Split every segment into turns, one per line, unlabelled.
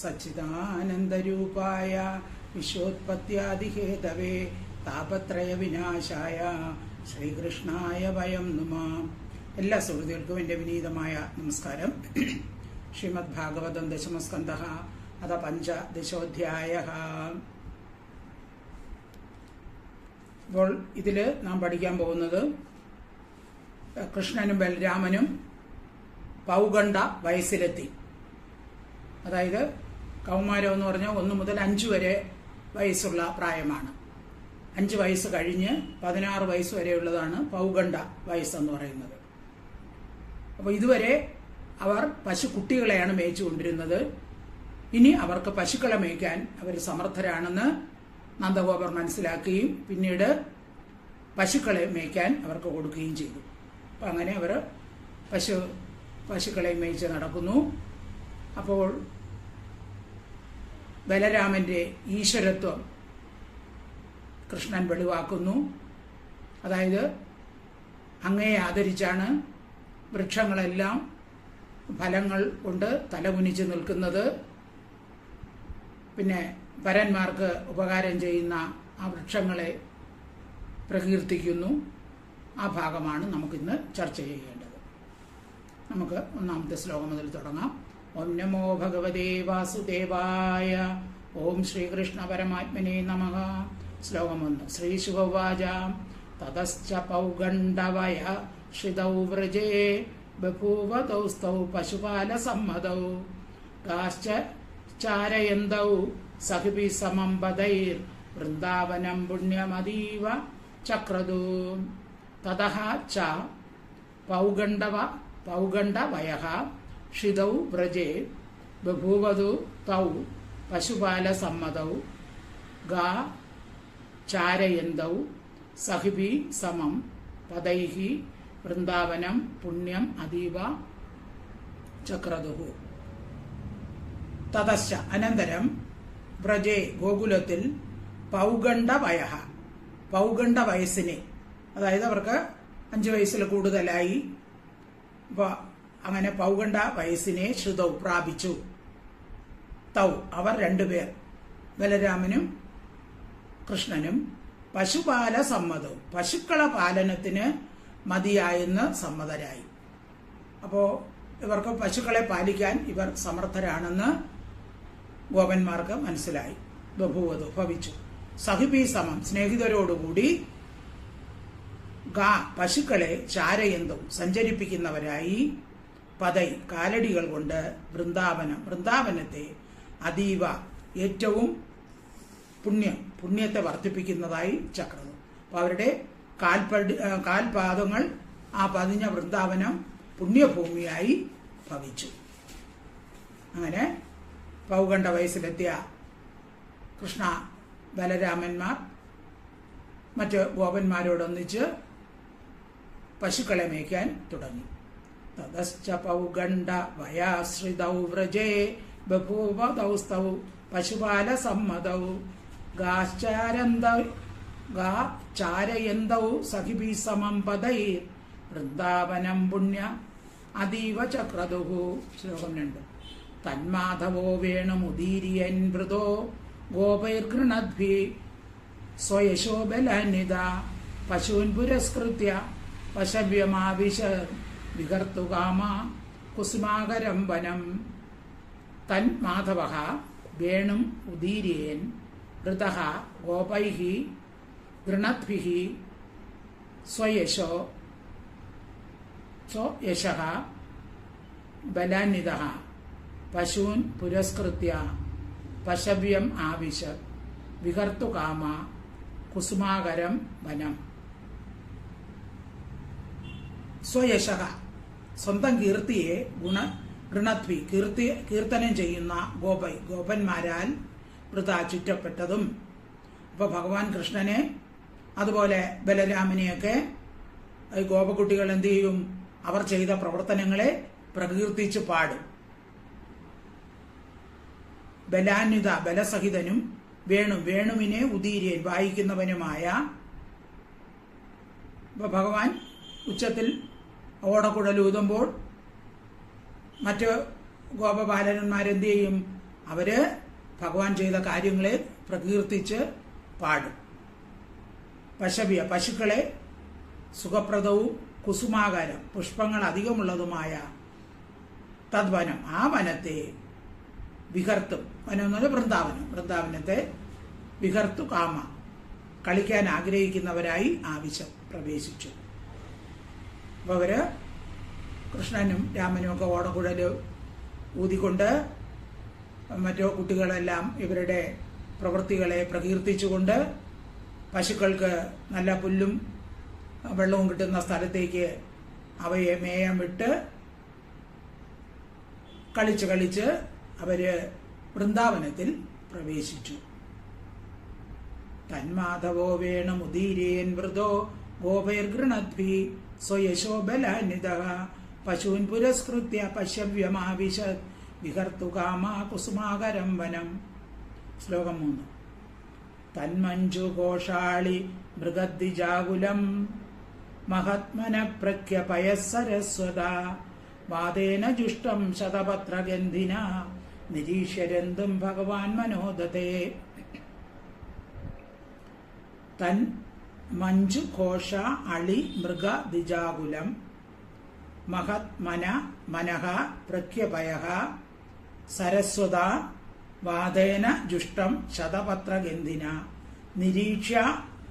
സച്ചിദാനന്ദരൂപായ വിശ്വോത്പത്യാദിഹേതവേ താപത്രയ വിനാശായ ശ്രീകൃഷ്ണായ വയം നമാം. എല്ലാ സുഹൃത്തുക്കൾക്കും എൻ്റെ വിനീതമായ നമസ്കാരം. ശ്രീമദ് ഭാഗവതം ദശമസ്കന്ധഃ അഥ പഞ്ചദശോധ്യായഃ. അപ്പോൾ ഇതിൽ നാം പഠിക്കാൻ പോകുന്നത് കൃഷ്ണനും ബലരാമനും പൗഗണ്ഡ വയസ്സിലെത്തി. അതായത് കൗമാരം എന്ന് പറഞ്ഞാൽ 1 മുതൽ 5 വരെ വയസ്സുള്ള പ്രായമാണ്. 5 വയസ്സ് കഴിഞ്ഞ് 16 വയസ്സ് വരെയുള്ളതാണ് പൗഗണ്ഡ വയസ്സെന്ന് പറയുന്നത്. അപ്പോൾ ഇതുവരെ അവർ പശുക്കുട്ടികളെയാണ് മേയിച്ചുകൊണ്ടിരുന്നത്. ഇനി അവർക്ക് പശുക്കളെ മേയ്ക്കാൻ അവർ സമർത്ഥരാണെന്ന് നന്ദഗോപർ മനസ്സിലാക്കുകയും പിന്നീട് പശുക്കളെ മേയ്ക്കാൻ അവർക്ക് കൊടുക്കുകയും ചെയ്തു. അപ്പം അങ്ങനെ അവർ പശുക്കളെ മേയിച്ച് നടക്കുന്നു. അപ്പോൾ ബലരാമന്റെ ഈശ്വരത്വം കൃഷ്ണൻ വെളിവാക്കുന്നു. അതായത് അങ്ങയെ ആദരിച്ചാണ് വൃക്ഷങ്ങളെല്ലാം ഫലങ്ങൾ കൊണ്ട് തലകുനിച്ച് നിൽക്കുന്നത്. പിന്നെ പരന്മാർക്ക് ഉപകാരം ചെയ്യുന്ന ആ വൃക്ഷങ്ങളെ പ്രകീർത്തിക്കുന്നു. ആ ഭാഗമാണ് നമുക്കിന്ന് ചർച്ച ചെയ്യേണ്ടത്. നമുക്ക് 1-ാമത്തെ ശ്ലോകം മുതൽ തുടങ്ങാം. ഓം നമോ ഭഗവതേ വാസുദേവായ. ഓം ശ്രീകൃഷ്ണ പരമാത്മനേ നമഃ. ശ്ലോകം 1. ശ്രീശുകവാച തതശ്ച പൗഗണ്ഡവയ ശ്രിതൗ വ്രജേ ബഭൂവതൗസ്തൗ പശുപാലസമ്മതൗ കാശ്ച ചാരയന്തൗ സഖിഭി സമം പദൈർ വൃന്ദാവനം പുണ്യമതീവ ചക്രദൂ. തതഃ ച പൗഗണ്ഡവയഃ ക്ഷിതൗ വ്രജേ ബഭൂവതു തൗ പശുപാലസമ്മതൗ ഗാ ചാരയന്തൗ സഖിഭി സമം പദൈഃ വൃന്ദാവനം പുണ്യം അതീവ ചക്രദുഃ. തതശ്ച അനന്തരം വ്രജേ ഗോകുലത്തിൽ പൗഗണ്ഡവയഃ പൗഗണ്ഡ വയസ്സിനെ, അതായത് അവർക്ക് 5 വയസ്സിൽ കൂടുതലായി. അപ്പോൾ അങ്ങനെ പൗഗണ്ഡ വയസ്സിനെ ശ്രുതൗ പ്രാപിച്ചു. തൗ അവർ 2 പേർ ബലരാമനും കൃഷ്ണനും പശുപാല സമ്മതവും പശുക്കള പാലനത്തിന് മതിയായെന്ന് സമ്മതരായി. അപ്പോൾ ഇവർക്ക് പശുക്കളെ പാലിക്കാൻ ഇവർ സമർത്ഥരാണെന്ന് ഗോപന്മാർക്ക് മനസ്സിലായി. ബഭൂവതു ഭവിച്ചു. സഹിബി സമം സ്നേഹിതരോടുകൂടി ഗാ പശുക്കളെ ചാരയന്തവും സഞ്ചരിപ്പിക്കുന്നവരായി പതൈ കാലടികൾ കൊണ്ട് വൃന്ദാവനത്തെ അതീവ ഏറ്റവും പുണ്യത്തെ വർദ്ധിപ്പിക്കുന്നതായി ചക്രതു. അപ്പോൾ അവരുടെ കാൽപാദങ്ങൾ ആ പതിഞ്ഞ വൃന്ദാവനം പുണ്യഭൂമിയായി ഭവിച്ചു. അങ്ങനെ പൗഗണ്ഡ വയസ്സിലെത്തിയ കൃഷ്ണ ബലരാമന്മാർ മറ്റ് ഗോപന്മാരോടൊന്നിച്ച് പശുക്കളെ മേയ്ക്കാൻ തുടങ്ങി. തതശ്ച പൗഗണ്ഡ വയാശ്രിതൗ വ്രജേ ബഭൂവതൗസ്തൗ പശുപാലസമ്മതൗ ഗാചാരയന്തൗ സഖിഭി സമം പദൈർ വൃന്ദാവനം പുണ്യ അതീവ ചക്രദുഃ. ശ്ലോകം 2. തന്മാധവോ വേണുമുദീര്യൻ വൃതോ ഗോപൈർഗൃണദ്ഭി സ്വയശോ ബലാന്വിത പശൂൻ പുരസ്കൃത്യ പശവ്യമാവിശ വികർത്തുകാമ കുസുമാകരം വനം. തന്മാധവഃ വേണും ഉദീര്യൻ വൃതഃ ഗോപൈഃ ഗൃണദ്ഭിഃ സ്വയശഃ ബലാന്വിതഃ പശൂൻ പുരസ്കൃത്യ പശവ്യം ആവിശ വികർത്തുകാമ കുസുമാകരം വനം. സ്വയശഃ സ്വന്തം കീർത്തിയെ ഗൃണദ്ഭി കീർത്തനം ചെയ്യുന്ന ഗോപന്മാരാൽ വൃത ചുറ്റപ്പെട്ടതും. അപ്പോൾ ഭഗവാൻ കൃഷ്ണനെ അതുപോലെ ബലരാമനെയൊക്കെ ഗോപകുട്ടികൾ എന്ത് ചെയ്യും? അവർ ചെയ്ത പ്രവർത്തനങ്ങളെ പ്രകീർത്തിച്ച് പാടും. ബലാന്വിത ബലസഹിതനും വേണുവിനെ ഉദീര്യൻ വായിക്കുന്നവനുമായ ഭഗവാൻ ഉച്ചത്തിൽ ഓടക്കുഴലൂതുമ്പോൾ മറ്റ് ഗോപബാലന്മാരെന്ത് ചെയ്യും? അവര് ഭഗവാൻ ചെയ്ത കാര്യങ്ങളെ പ്രകീർത്തിച്ച് പാടും. പശുക്കളെ സുഖപ്രദവും കുസുമാകാരം പുഷ്പങ്ങൾ അധികമുള്ളതുമായ തദ്വനം, ആ വനത്തെ വിഹർത്തും, വനം എന്ന് പറഞ്ഞാൽ വൃന്ദാവനം, വൃന്ദാവനത്തെ വിഹർത്തു കാമ, കളിക്കാൻ ആഗ്രഹിക്കുന്നവരായി ആവശ്യം പ്രവേശിച്ചു. അപ്പോൾ അവര് കൃഷ്ണനും രാമനും ഒക്കെ ഓടക്കുഴൽ ഊതിക്കൊണ്ട് മറ്റു കുട്ടികളെല്ലാം ഇവരുടെ പ്രവൃത്തികളെ പ്രകീർത്തിച്ചുകൊണ്ട് പശുക്കൾക്ക് നല്ല പുല്ലും വെള്ളവും കിട്ടുന്ന സ്ഥലത്തേക്ക് അവയെ മേയം വിട്ട് കളിച്ച് അവര് വൃന്ദാവനത്തിൽ പ്രവേശിച്ചു. തന്മാധവോ വേണമുദീരേൻ വൃതോ ഗോപൈർഗൃണദ്ഭി സ്വയശോബലാനിതഃ പശൂൻ പുരസ്കൃത്യ പശ്യവ്യമാവിശത് വിഹർത്തുകാമ കുസുമാകരം വനം. ശ്ലോകം 3. തന്മഞ്ജു ഘോഷാളി മൃഗദ്വിജാകുലം മഹത്മന പ്രഖ്യപയസരസ്വത വാദേന ജുഷ്ടം ശതപത്രഗന്ധിന നിരീശ്യരന്തും ഭഗവാൻ മനോദതേ. തൻ മഞ്ജു ഘോഷ അളി മൃഗ ദ്വിജാകുലം മഹത്മന മനഃ പ്രഖ്യപയഃ സരസ്വത വാദേന ജുഷ്ടം ശതപത്രഗന്ധിന നിരീക്ഷ്യ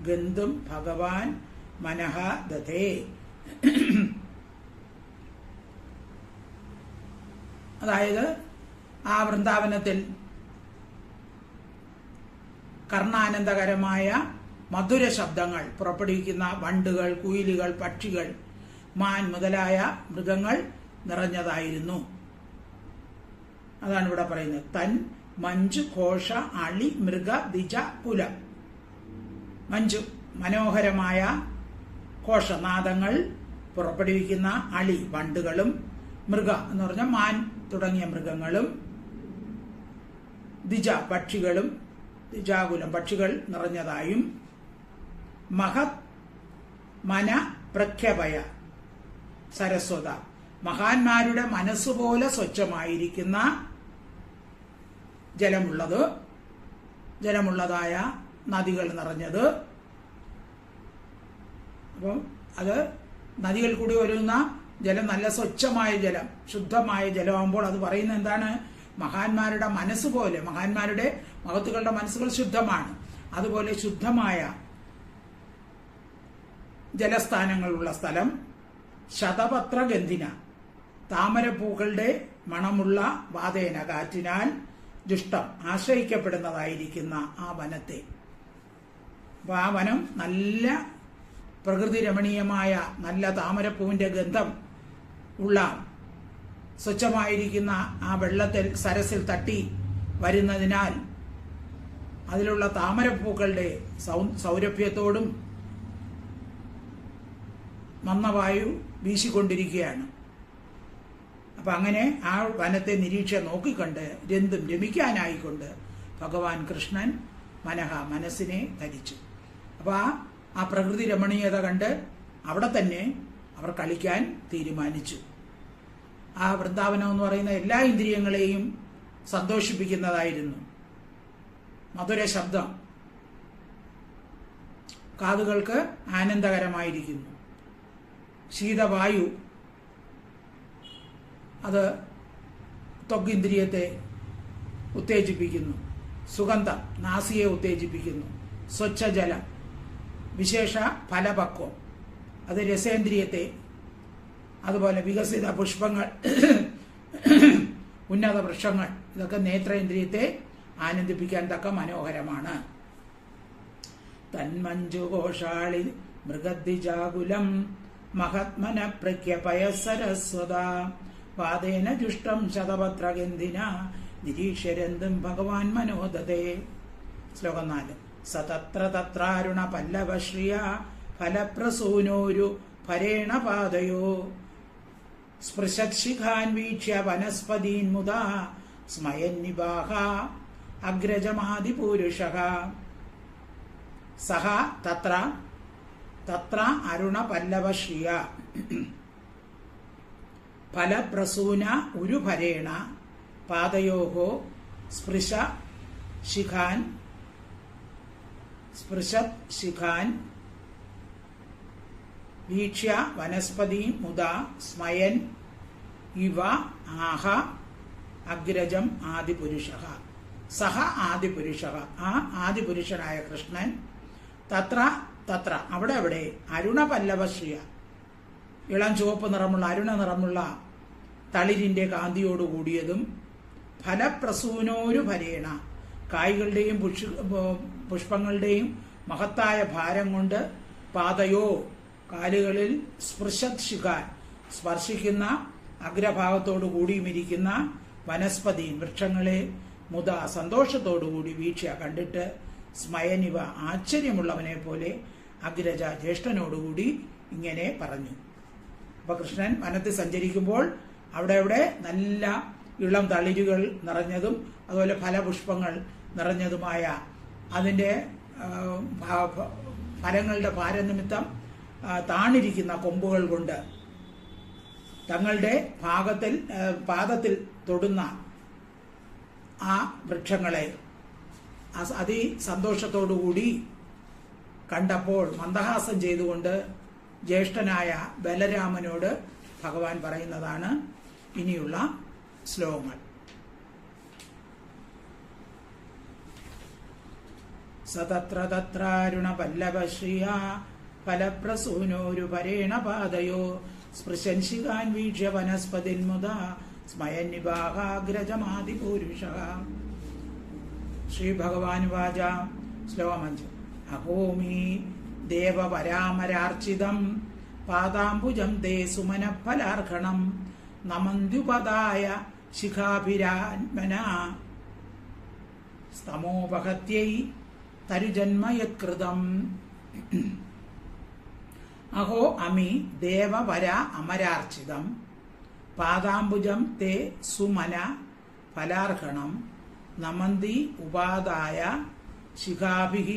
ഗന്ധും ഭഗവാൻ മനഃ ദധേ. അതായത് ആ വൃന്ദാവനത്തിൽ കർണാനന്ദകരമായ മധുര ശബ്ദങ്ങൾ പുറപ്പെടുവിക്കുന്ന വണ്ടുകൾ, കുയിലുകൾ, പക്ഷികൾ, മാൻ മുതലായ മൃഗങ്ങൾ നിറഞ്ഞതായിരുന്നു. അതാണ് ഇവിടെ പറയുന്നത്. തൻ മഞ്ജു ഘോഷ അളി മൃഗ ദ്വിജ കുലം. മഞ്ജു മനോഹരമായ ഘോഷനാദങ്ങൾ പുറപ്പെടുവിക്കുന്ന അളി വണ്ടുകളും, മൃഗ എന്ന് പറഞ്ഞാൽ മാൻ തുടങ്ങിയ മൃഗങ്ങളും, ദ്വിജ പക്ഷികളും, ദ്വിജാകുലം പക്ഷികൾ നിറഞ്ഞതായും, മഹത് മന പ്രഖ്യപയ സരസ്വത മഹാന്മാരുടെ മനസ്സുപോലെ സ്വച്ഛമായിരിക്കുന്ന ജലമുള്ളതായ നദികൾ നിറഞ്ഞത്. അപ്പം അത് നദികൾ കൂടി വരുന്ന ജലം നല്ല സ്വച്ഛമായ ജലം, ശുദ്ധമായ ജലമാകുമ്പോൾ അത് പറയുന്നത് എന്താണ്? മഹാന്മാരുടെ മനസ്സുപോലെ, മഹാന്മാരുടെ മഹത്തുക്കളുടെ മനസ്സുകൾ ശുദ്ധമാണ്, അതുപോലെ ശുദ്ധമായ ജലസ്ഥാനങ്ങളുള്ള സ്ഥലം. ശതപത്രഗന്ധിന താമരപ്പൂക്കളുടെ മണമുള്ള വാതേന കാറ്റിനാൽ ജുഷ്ടം ആശ്രയിക്കപ്പെടുന്നതായിരിക്കുന്ന ആ വനത്തെ. അപ്പൊ ആ വനം നല്ല പ്രകൃതി രമണീയമായ നല്ല താമരപ്പൂവിന്റെ ഗന്ധം ഉള്ള സ്വച്ഛമായിരിക്കുന്ന ആ വെള്ളത്തിൽ സരസിൽ തട്ടി വരുന്നതിനാൽ അതിലുള്ള താമരപ്പൂക്കളുടെ സൗരഭ്യത്തോടും മന്ദവായു വീശിക്കൊണ്ടിരിക്കുകയാണ്. അപ്പൊ അങ്ങനെ ആ വനത്തെ നിരീക്ഷ നോക്കിക്കണ്ട് രമിക്കാനായിക്കൊണ്ട് ഭഗവാൻ കൃഷ്ണൻ മനസ്സിനെ ധരിച്ചു. അപ്പൊ ആ പ്രകൃതി രമണീയത കണ്ട് അവിടെ തന്നെ അവർ കളിക്കാൻ തീരുമാനിച്ചു. ആ വൃന്ദാവനം എന്ന് പറയുന്ന എല്ലാ ഇന്ദ്രിയങ്ങളെയും സന്തോഷിപ്പിക്കുന്നതായിരുന്നു. മധുര ശബ്ദം കാതുകൾക്ക് ആനന്ദകരമായിരിക്കുന്നു. ശീതവായു അത് ത്വഗിന്ദ്രിയത്തെ ഉത്തേജിപ്പിക്കുന്നു. സുഗന്ധം നാസിയെ ഉത്തേജിപ്പിക്കുന്നു. സ്വച്ഛജലം വിശേഷ ഫലപക്വം അത് രസേന്ദ്രിയത്തെ, അതുപോലെ വികസിത പുഷ്പങ്ങൾ, ഉന്നത വൃക്ഷങ്ങൾ, ഇതൊക്കെ നേത്രേന്ദ്രിയത്തെ ആനന്ദിപ്പിക്കാൻ തക്ക മനോഹരമാണ്. തന്മഞ്ജു ഘോഷാളി മൃഗദ്വിജാകുലം മഹത്മന പ്രഖ്യപയ സരസ്വത വാദേന ജുഷ്ടം ശതപത്രഗന്ധിന നിരീശ്വരന്തും ഭഗവാൻ മനോദതേ. ശ്ലോകം 4. സതത്ര തത്രാരുണ പല്ലവശ്രിയ ഫലപ്രസൂനോരു ഫരേണ പാദയോ സ്പൃശിഖാൻ വീക്ഷ്യ വനസ്പതീൻ മുദാ സ്മയന്നിബാഹ അഗ്രജമാദിപൂരുഷഃ സഹ തത്ര അരുണ പല്ലവശ്രിയ. ഫലപ്രസൂന ഉരുഭരേണ പാദയോഹോ സ്പൃശത് ശിഖാൻ വീക്ഷ്യ വനസ്പതി മുദാ സ്മയൻ ഇവ ആഹ അഗ്രജം ആദിപുരുഷ. സഹ ആദിപുരുഷ, ആ ആദിപുരുഷനായ കൃഷ്ണൻ തത്ര അവിടെ അരുണപല്ലവശ്രിയ, ഇളം ചുവപ്പ് നിറമുള്ള അരുണ നിറമുള്ള തളിരിന്റെ കാന്തിയോട് കൂടിയതും ഫലപ്രസൂനോരു ഭരേണ, കായ്കളുടെയും പുഷ്പങ്ങളുടെയും മഹത്തായ ഭാരം കൊണ്ട് പാതയോ കാലുകളിൽ സ്പൃശത് ശിഖാൻ സ്പർശിക്കുന്ന അഗ്രഭാഗത്തോടു കൂടിയുമിരിക്കുന്ന വനസ്പതി വൃക്ഷങ്ങളെ മുത സന്തോഷത്തോടുകൂടി വീക്ഷ കണ്ടിട്ട് സ്മയനിവ ആശ്ചര്യമുള്ളവനെ പോലെ അഗ്രജ ജ്യേഷ്ഠനോടുകൂടി ഇങ്ങനെ പറഞ്ഞു. അപ്പൊ കൃഷ്ണൻ വനത്തിൽ സഞ്ചരിക്കുമ്പോൾ അവിടെ നല്ല ഇളം തളിരുകൾ നിറഞ്ഞതും അതുപോലെ ഫലപുഷ്പങ്ങൾ നിറഞ്ഞതുമായ അതിൻ്റെ ഫലങ്ങളുടെ ഭാരനിമിത്തം താണിരിക്കുന്ന കൊമ്പുകൾ കൊണ്ട് തങ്ങളുടെ പാദത്തിൽ തൊടുന്ന ആ വൃക്ഷങ്ങളെ അതിസന്തോഷത്തോടുകൂടി കണ്ടപ്പോൾ മന്ദഹാസം ചെയ്തുകൊണ്ട് ജ്യേഷ്ഠനായ ബലരാമനോട് ഭഗവാൻ പറയുന്നതാണ് ഇനിയുള്ള ശ്ലോകങ്ങൾ. സതത്ര തത്രാരുണ പല്ലവശ്രിയ ഫലപ്രസൂനോരു പരേണ പാദയോ സ്പൃശൻ ശിഖാൻ വീക്ഷ്യ വനസ്പതിന്മുദ സ്മയന്നിവാഹാഗ്രജമാദിപുരുഷ. ശ്രീ ഭഗവാനുവാച. ശ്ലോകം 5. അഹോമി ദേവപരാമരാർച്ചിതം പാദാംബുജം തേ സുമനഫലാർഹണം നമന്ത്യുപദായ ശിഖാഭിരാത്മന സ്തമോപഹത്यै തരുജന്മയത്കൃതം. അഹോ അമി ദേവപര അമരാർച്ചിതം പാദാംബുജം തേ സുമന ഫലാർഹണം നമന്തി ഉപാദായ ശിഖാഭിഃ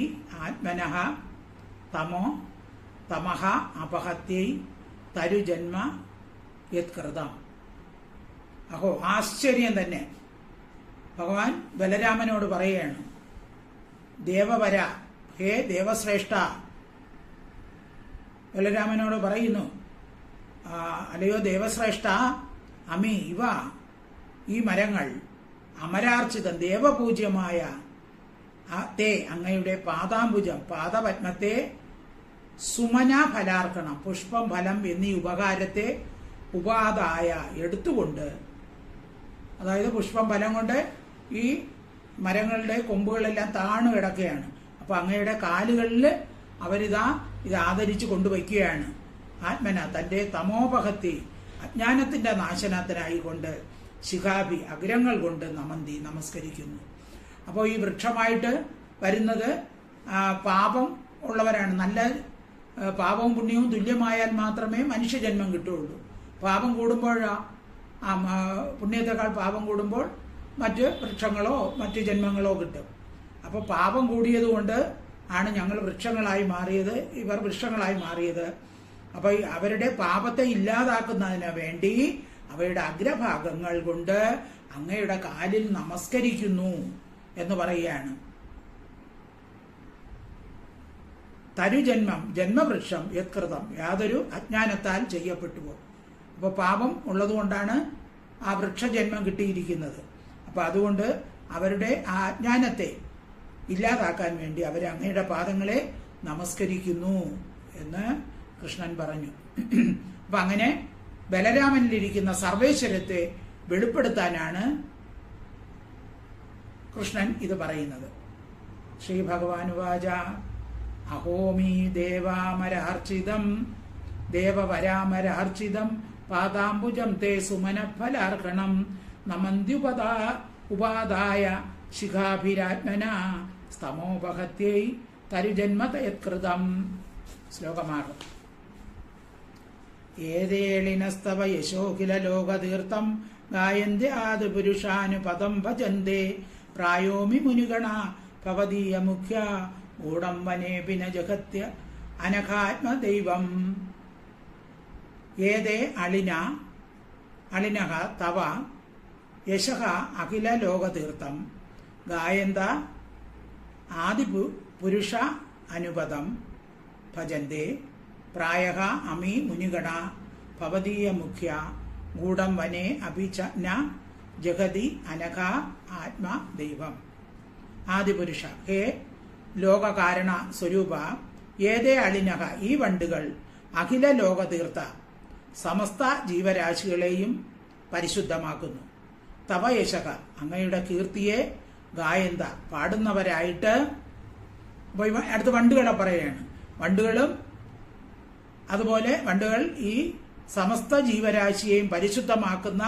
ആത്മനഃ തമഃ അപഹത്यै തരുജന്മ യത്കൃതം. അഹോ, ആശ്ചര്യം തന്നെ. ഭഗവാൻ ബലരാമനോട് പറയുകയാണ്, ദേവവര, ഹേ ദേവശ്രേഷ്ഠ. ബലരാമനോട് പറയുന്നു, അല്ലയോ ദേവശ്രേഷ്ഠ, അമി ഇവ ഈ മരങ്ങൾ അമരാർച്ചിതം ദേവപൂജ്യമായ തേ അങ്ങയുടെ പാദാംബുജം പാദപത്മത്തെ സുമന ഫലാർക്കണം പുഷ്പം ഫലം എന്നീ ഉപകാരത്തെ ഉപാദായ എടുത്തുകൊണ്ട്, അതായത് പുഷ്പം ഫലം കൊണ്ട് ഈ മരങ്ങളുടെ കൊമ്പുകളെല്ലാം താണു കിടക്കുകയാണ്. അപ്പൊ അങ്ങയുടെ കാലുകളിൽ ഇത് ആദരിച്ചു കൊണ്ടുവയ്ക്കുകയാണ്. ആത്മന തന്റെ തമോപഹത്തി അജ്ഞാനത്തിന്റെ നാശനത്തിനായിക്കൊണ്ട് ശിഖാഭി അഗ്രങ്ങൾ കൊണ്ട് നമസ്കരിക്കുന്നു. അപ്പോൾ ഈ വൃക്ഷമായിട്ട് വരുന്നത് പാപം ഉള്ളവരാണ്. നല്ല പാപവും പുണ്യവും തുല്യമായാൽ മാത്രമേ മനുഷ്യജന്മം കിട്ടുകയുള്ളൂ. പാപം കൂടുമ്പോഴാ പുണ്യത്തെക്കാൾ പാപം കൂടുമ്പോൾ മറ്റ് വൃക്ഷങ്ങളോ മറ്റ് ജന്മങ്ങളോ കിട്ടും. അപ്പോൾ പാപം കൂടിയതുകൊണ്ട് ആണ് ഞങ്ങൾ വൃക്ഷങ്ങളായി മാറിയത്, ഇവർ വൃക്ഷങ്ങളായി മാറിയത്. അപ്പൊ അവരുടെ പാപത്തെ ഇല്ലാതാക്കുന്നതിന് വേണ്ടി അവയുടെ അഗ്രഭാഗങ്ങൾ കൊണ്ട് അങ്ങയുടെ കാലിൽ നമസ്കരിക്കുന്നു എന്ന് പറയുകയാണ്. തരുജന്മം ജന്മവൃക്ഷം യത്കൃതം യാതൊരു അജ്ഞാനത്താൽ ചെയ്യപ്പെട്ടുവോ. അപ്പൊ പാപം ഉള്ളതുകൊണ്ടാണ് ആ വൃക്ഷജന്മം കിട്ടിയിരിക്കുന്നത്. അപ്പൊ അതുകൊണ്ട് അവരുടെ ആ അജ്ഞാനത്തെ ഇല്ലാതാക്കാൻ വേണ്ടി അവർ അങ്ങയുടെ പാദങ്ങളെ നമസ്കരിക്കുന്നു എന്ന് കൃഷ്ണൻ പറഞ്ഞു. അപ്പൊ അങ്ങനെ ബലരാമനിലിരിക്കുന്ന സർവേശ്വരത്തെ വെളിപ്പെടുത്താനാണ് കൃഷ്ണൻ ഇത് പറയുന്നത്. ശ്രീ ഭഗവാനുവാച. അഹോമി ദേവാമരാർച്ചിതം ദേവവരാമരാർച്ചിതം പാദാംബുജം തേ സുമനഫലാർഹണം നമന്ത്യുപദായ ശിഖാഭിരാത്മന സ്തമോപഹത്यै തരുജന്മതയത്കൃതം. ശ്ലോകമാകും. ഏതേളിനസ്തവ യശോഖില ലോകതീർത്ഥം ഗായന്ത്യാത് പുരുഷാനുപദം ഭജന്തേ പ്രായോമി മുനിഗണ ഭവദീയ മുഖ്യ ഊഢം വനേപി ന ജഗത്യ അനഘാത്മദൈവം. ഏതേ അളിന അളിനഃ തവ യശഃ അഖില ലോകതീർത്ഥം ഗായന്ത ആദിപുരുഷ അനുപദം ഭജന്തേ പ്രായഃ അമി മുനിഗണ ഭവദീയ മുഖ്യ ഗൂഢം വനേ അഭിച ന ജഗതി അനഘ ആത്മദൈവം. ആദിപുരുഷ, ഹേ ലോകകാരണ സ്വരൂപ, ഏതേ അളിനഃ ഈ വണ്ടുകൾ അഖില ലോകതീർത്ഥ സമസ്ത ജീവരാശികളെയും പരിശുദ്ധമാക്കുന്നു. തവ യശഃ അങ്ങയുടെ കീർത്തിയെ ഗായന്ത പാടുന്നവരായിട്ട്. അടുത്ത വണ്ടുകളെ പറയുകയാണ്. വണ്ടുകളും അതുപോലെ വണ്ടുകൾ ഈ സമസ്ത ജീവരാശിയെയും പരിശുദ്ധമാക്കുന്ന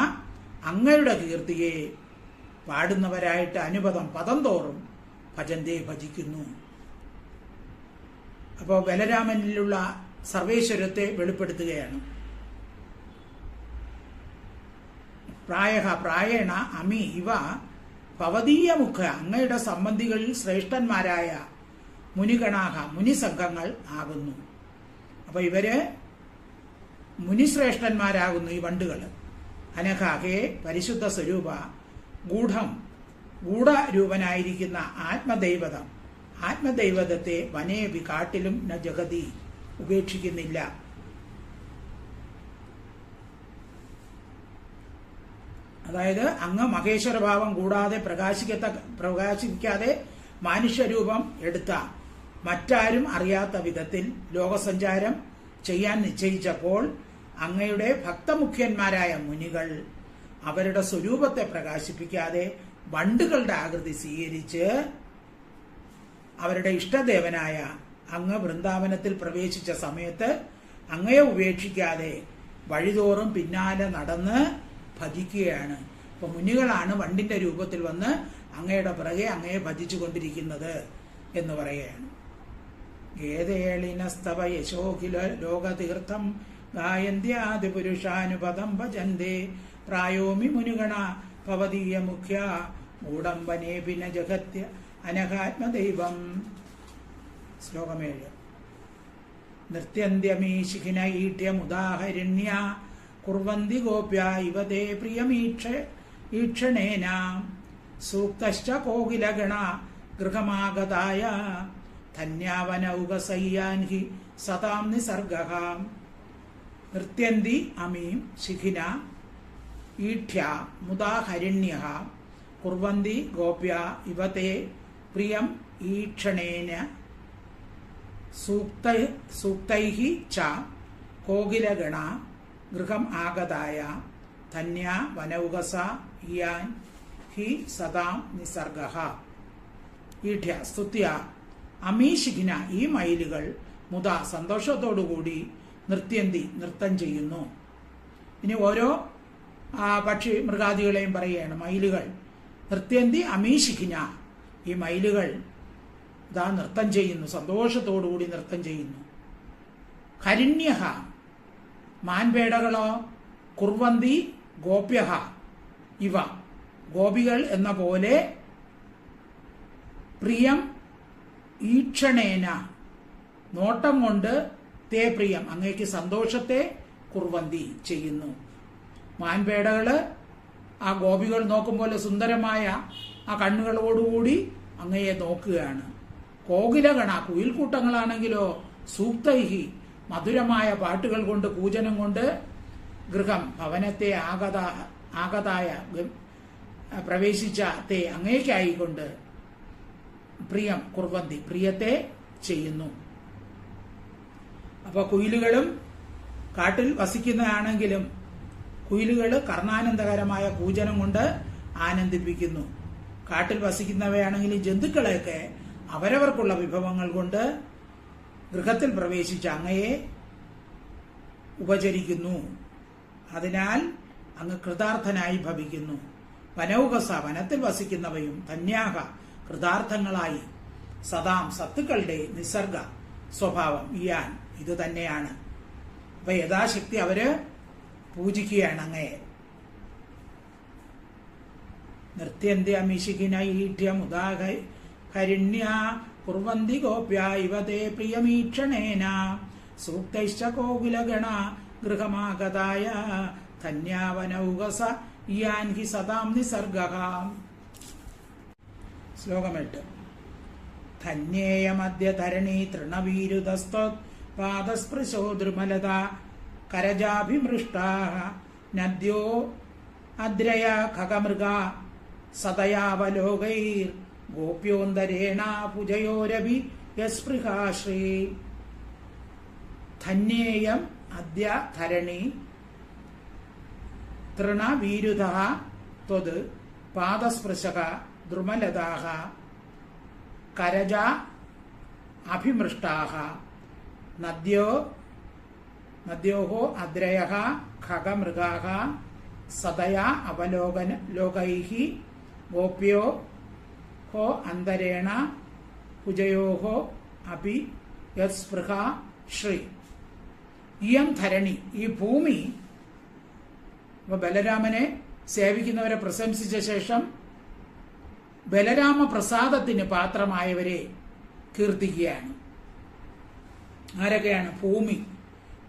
അങ്ങയുടെ കീർത്തിയെ പാടുന്നവരായിട്ട് അനുപദം പദം തോറും ഭജന്തേ ഭജിക്കുന്നു. അപ്പോൾ ബലരാമനിലുള്ള സർവേശ്വരത്തെ വെളിപ്പെടുത്തുകയാണ്. പ്രായേണ അമി ഇവ ഭവദീയ മുഖ അങ്ങയുടെ സംബന്ധികളിൽ ശ്രേഷ്ഠന്മാരായ മുനിഗണാഹ മുനിസംഘങ്ങൾ ആകുന്നു. അപ്പൊ ഇവര് മുനിശ്രേഷ്ഠന്മാരാകുന്നു ഈ വണ്ടുകൾ. അനഘാഹേ പരിശുദ്ധ സ്വരൂപ, ഗൂഢരൂപനായിരിക്കുന്ന ആത്മദൈവതത്തെ വനേബി കാട്ടിലും ന ജഗതി ഉപേക്ഷിക്കുന്നില്ല. അതായത് അങ്ങ് മഹേശ്വരഭാവം കൂടാതെ പ്രകാശിക്കാതെ മനുഷ്യരൂപം എടുത്ത മറ്റാരും അറിയാത്ത വിധത്തിൽ ലോകസഞ്ചാരം ചെയ്യാൻ നിശ്ചയിച്ചപ്പോൾ അങ്ങയുടെ ഭക്തമുഖ്യന്മാരായ മുനികൾ അവരുടെ സ്വരൂപത്തെ പ്രകാശിപ്പിക്കാതെ വണ്ടുകളുടെ ആകൃതി സ്വീകരിച്ച് അവരുടെ ഇഷ്ടദേവനായ അങ്ങ് വൃന്ദാവനത്തിൽ പ്രവേശിച്ച സമയത്ത് അങ്ങയെ ഉപേക്ഷിക്കാതെ വഴിതോറും പിന്നാലെ നടന്ന് ഭജിക്കുകയാണ്. അപ്പൊ മുനികളാണ് വണ്ടിന്റെ രൂപത്തിൽ വന്ന് അങ്ങയുടെ പിറകെ അങ്ങയെ ഭജിച്ചു കൊണ്ടിരിക്കുന്നത് എന്ന് പറയുകയാണ്. ഗേദേളിനസ്തവ യശോഖില ലോകതീർത്ഥം ഗായന്ത്യാദിപുരുഷാനുപദം ഭജന്തേ പ്രായോമി മുനിഗണ ഭവദീയ മുഖ്യ ഗൂഢംബനേപിന ജഗത്യ അനഘാത്മദൈവം. ശ്ലോകം 7. നൃത്യന്ത്യമീശിഖിന ഈട്യമുദാഹരണ്യ കുർവന്തി ഗോപ്യ ഇവതേ പ്രിയമീക്ഷണേന സൂക്തശ്ച കോകിലഗണ ഗൃഹമാഗതായ ധന്യാവനൗകസയ്യാൻ ഹി സതാം നിസർഗഃ. നൃത്യന്തി അമീം ശിഖിന ഈഠ്യ മുദാഹരണ്യ കുർവന്തി ഗോപ്യ ഇവതേ പ്രിയം ഈക്ഷണേന സൂക്തൈഃ ച കോകിലഗണ ഗൃഹം ആഗതായ ധന്യാ വനൗകസ ഇയാൻ ഹി സദാം നിസർഗഃ. ഈഠ്യ സ്തുത്യ അമീശിഖിന ഈ മയിലുകൾ മുത സന്തോഷത്തോടുകൂടി നൃത്തം ചെയ്യുന്നു. ഇനി ഓരോ പക്ഷി മൃഗാദികളെയും പറയുകയാണ്. മയിലുകൾ നൃത്യന്തി അമീശിഖിന ഈ മയിലുകൾ ഇതാ നൃത്തം ചെയ്യുന്നു, സന്തോഷത്തോടുകൂടി നൃത്തം ചെയ്യുന്നു. ഹരിണ്യഹ മാൻപേടകളോ കുർവന്തി ഗോപ്യഹ ഇവ ഗോപികൾ എന്ന പോലെ പ്രിയം ഈക്ഷണേന നോട്ടം കൊണ്ട് തേ പ്രിയം അങ്ങേക്ക് സന്തോഷത്തെ കുർവന്തി ചെയ്യുന്നു. മാൻപേടകള് ആ ഗോപികൾ നോക്കും പോലെ സുന്ദരമായ ആ കണ്ണുകളോടുകൂടി അങ്ങയെ നോക്കുകയാണ്. കോകിലഗണ കുയിൽക്കൂട്ടങ്ങളാണെങ്കിലോ സൂക്തൈഹി മധുരമായ പാട്ടുകൾ കൊണ്ട് കൂജനം കൊണ്ട് ഗൃഹം ഭവനത്തെ ആഗതായ പ്രവേശിച്ച തേ അങ്ങേക്കായിക്കൊണ്ട് പ്രിയം കുർവന്തി പ്രിയത്തെ ചെയ്യുന്നു. അപ്പൊ കുയിലുകളും കാട്ടിൽ വസിക്കുന്നതാണെങ്കിലും കുയിലുകൾ കർണാനന്ദകരമായ കൂജനം കൊണ്ട് ആനന്ദിപ്പിക്കുന്നു. കാട്ടിൽ വസിക്കുന്നവയാണെങ്കിലും ജന്തുക്കളെയൊക്കെ അവരവർക്കുള്ള വിഭവങ്ങൾ കൊണ്ട് ഗൃഹത്തിൽ പ്രവേശിച്ച അങ്ങയെ ഉപചരിക്കുന്നു. അതിനാൽ അങ്ങ് കൃതാർത്ഥനായി ഭവിക്കുന്നു. വനൗകസ വനത്തിൽ വസിക്കുന്നവയും ധന്യാഹ കൃതാർത്ഥങ്ങളായി സദാം സത്തുക്കളുടെ നിസർഗ സ്വഭാവം ഇയാൻ ഇത് തന്നെയാണ്. അപ്പൊ യഥാശക്തി അവര് പൂജിക്കുകയാണ് അങ്ങയെ. നൃത്യന്ത്യമീശിഖിന ഈഠ്യമുദാഹരിണ്യ കുർവന്തി ഗോപ്യ ഇവതേ പ്രിയമീക്ഷണേന സൂക്തൈശ്ച കോകിലഗണ ഗൃഹമാഗതായ ധന്യാവനൗകസ ഇയാൻ ഹി സദാം നിസർഗഃ. ശ്ലോകം 8. ധന്യേയമദ്യ ധരണി തൃണവീരുതസ്ത്വത് പാദസ്പൃശോ ദ്രുമലത കരജാഭിമൃഷ്ടാഃ നദ്യോ അദ്രയ ഖഗമൃഗ സദയാവലോകൈർ ഗോപ്യോന്തരേണ ഭുജയോരഭി യസ്പൃഹാശ്രീ. ധന്യേയം അദ്യ ധരണി തൃണവീരുതഃ ത്വത് പാദസ്പൃശഃ ദ്രുമലതാഃ കരജ അഭിമൃഷ്ടാഃ നദ്യോഃ അദ്രയഃ ഖഗമൃഗാഃ സദയാ അവലോകൈഃ ഗോപ്യോഃ അന്തരേണ ഭുജയോഃ അപി യത്സ്പൃഹാ ശ്രീ. ഇയം ധരണി, ഈ ഭൂമി. ബലരാമനെ സേവിക്കുന്നവരെ പ്രശംസിച്ച ശേഷം ബലരാമ പ്രസാദത്തിന് പാത്രമായവരെ കീർത്തിക്കുകയാണ്. ആരൊക്കെയാണ്? ഭൂമി.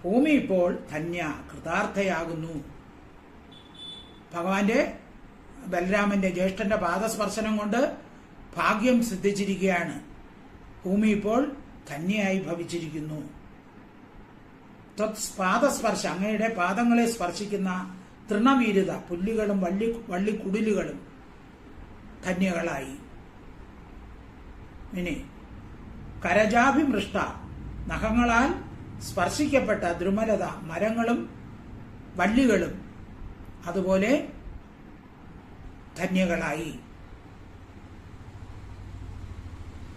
ഭൂമി ഇപ്പോൾ ധന്യ, കൃതാർത്ഥയാകുന്നു. ഭഗവാന്റെ ബലരാമന്റെ ജ്യേഷ്ഠന്റെ പാദസ്പർശനം കൊണ്ട് ഭാഗ്യം സിദ്ധിച്ചിരിക്കുകയാണ്. ഭൂമി ഇപ്പോൾ ധന്യയായി ഭവിച്ചിരിക്കുന്നു. പാദസ്പർശ, അങ്ങയുടെ പാദങ്ങളെ സ്പർശിക്കുന്ന തൃണവീരുത, പുല്ലുകളും വള്ളിക്കുടിലുകളും ധന്യകളായി. ഇനി കരജാഭിമൃഷ്ട, നഖങ്ങളാൽ സ്പർശിക്കപ്പെട്ട ദ്രുമലത, മരങ്ങളും വള്ളികളും അതുപോലെ ധന്യകളായി.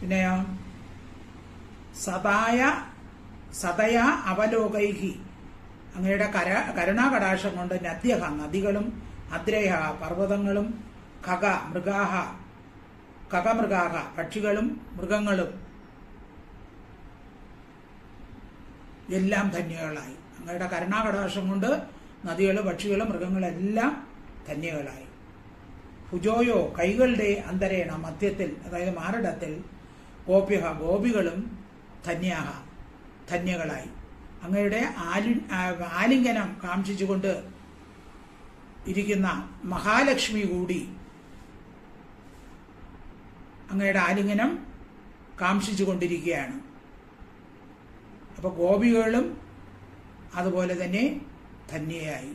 പിന്നെയോ സദയ അവലോകൈഹി, അങ്ങയുടെ കരുണാകടാക്ഷം കൊണ്ട് നദ്യഹ, നദികളും അദ്രയ, പർവ്വതങ്ങളും ഖഗമൃഗാഹ, പക്ഷികളും മൃഗങ്ങളും എല്ലാം ധന്യകളായി. അങ്ങയുടെ കരുണാകടാക്ഷം കൊണ്ട് നദികളും പക്ഷികളും മൃഗങ്ങളെല്ലാം ധന്യകളായി. ഭുജോയോ, കൈകളുടെ അന്തരേണ, മധ്യത്തിൽ, അതായത് മാറിടത്തിൽ, ഗോപ്യഹ, ഗോപികളും ധന്യകളായി. അങ്ങയുടെ ആലിംഗനം കാക്ഷിച്ചുകൊണ്ട് ഇരിക്കുന്ന മഹാലക്ഷ്മി കൂടി അങ്ങയുടെ ആലിംഗനം കാക്ഷിച്ചുകൊണ്ടിരിക്കുകയാണ്. അപ്പൊ ഗോപികളും അതുപോലെ തന്നെ ധന്യയായി.